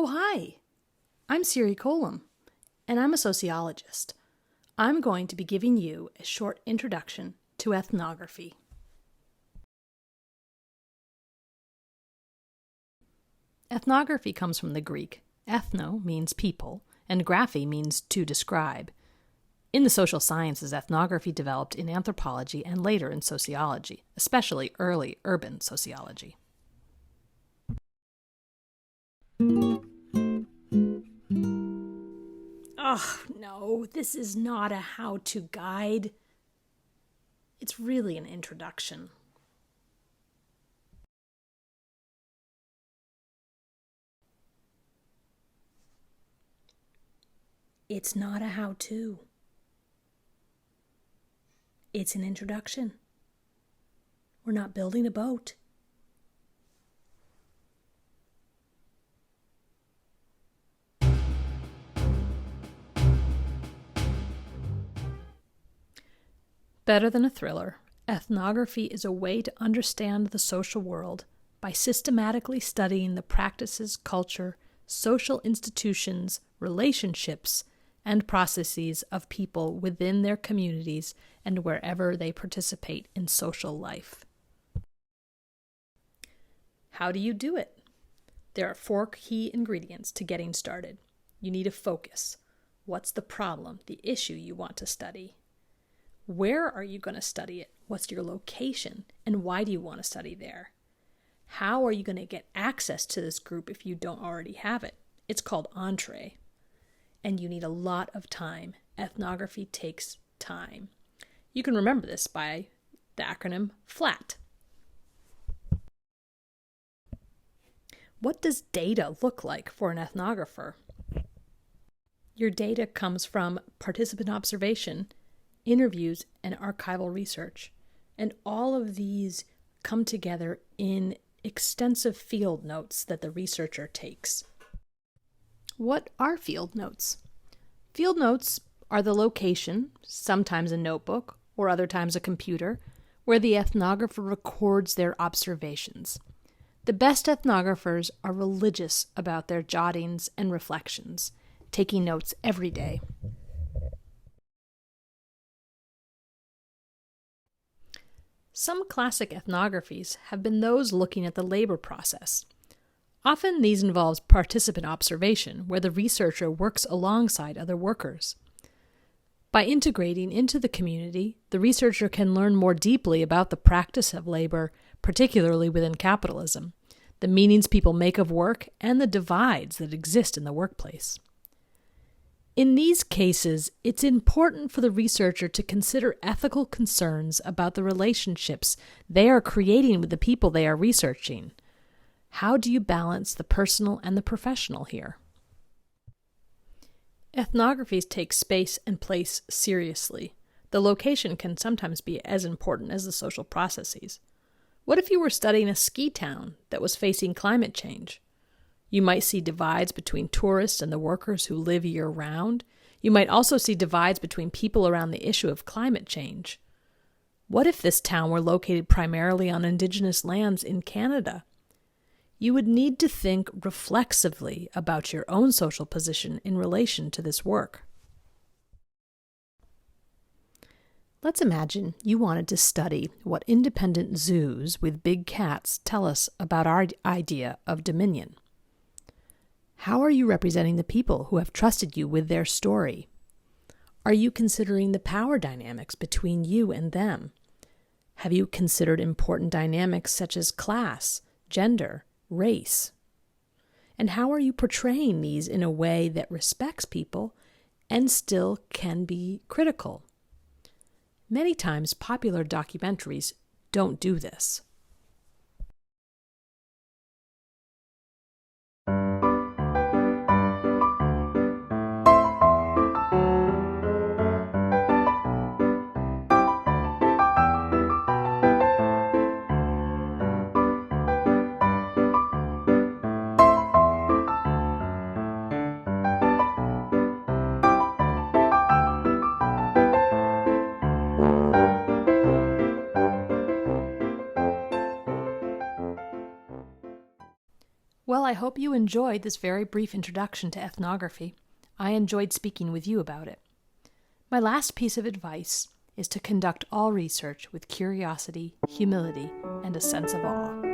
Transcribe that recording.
Oh, hi. I'm Siri Colum, and I'm a sociologist. I'm going to be giving you a short introduction to ethnography. Ethnography comes from the Greek. Ethno means people, and graphy means to describe. In the social sciences, ethnography developed in anthropology and later in sociology, especially early urban sociology. Oh, no, this is not a how-to guide. It's really an introduction. It's not a how-to. It's an introduction. We're not building a boat. Better than a thriller, ethnography is a way to understand the social world by systematically studying the practices, culture, social institutions, relationships, and processes of people within their communities and wherever they participate in social life. How do you do it? There are 4 key ingredients to getting started. You need a focus. What's the problem, the issue you want to study? Where are you going to study it? What's your location? And why do you want to study there? How are you going to get access to this group if you don't already have it? It's called entree. And you need a lot of time. Ethnography takes time. You can remember this by the acronym FLAT. What does data look like for an ethnographer? Your data comes from participant observation, interviews, and archival research. And all of these come together in extensive field notes that the researcher takes. What are field notes? Field notes are the location, sometimes a notebook or other times a computer, where the ethnographer records their observations. The best ethnographers are religious about their jottings and reflections, taking notes every day. Some classic ethnographies have been those looking at the labor process. Often these involves participant observation, where the researcher works alongside other workers. By integrating into the community, the researcher can learn more deeply about the practice of labor, particularly within capitalism, the meanings people make of work, and the divides that exist in the workplace. In these cases, it's important for the researcher to consider ethical concerns about the relationships they are creating with the people they are researching. How do you balance the personal and the professional here? Ethnographies take space and place seriously. The location can sometimes be as important as the social processes. What if you were studying a ski town that was facing climate change? You might see divides between tourists and the workers who live year-round. You might also see divides between people around the issue of climate change. What if this town were located primarily on indigenous lands in Canada? You would need to think reflexively about your own social position in relation to this work. Let's imagine you wanted to study what independent zoos with big cats tell us about our idea of dominion. How are you representing the people who have trusted you with their story? Are you considering the power dynamics between you and them? Have you considered important dynamics such as class, gender, race? And how are you portraying these in a way that respects people and still can be critical? Many times, popular documentaries don't do this. I hope you enjoyed this very brief introduction to ethnography. I enjoyed speaking with you about it. My last piece of advice is to conduct all research with curiosity, humility, and a sense of awe.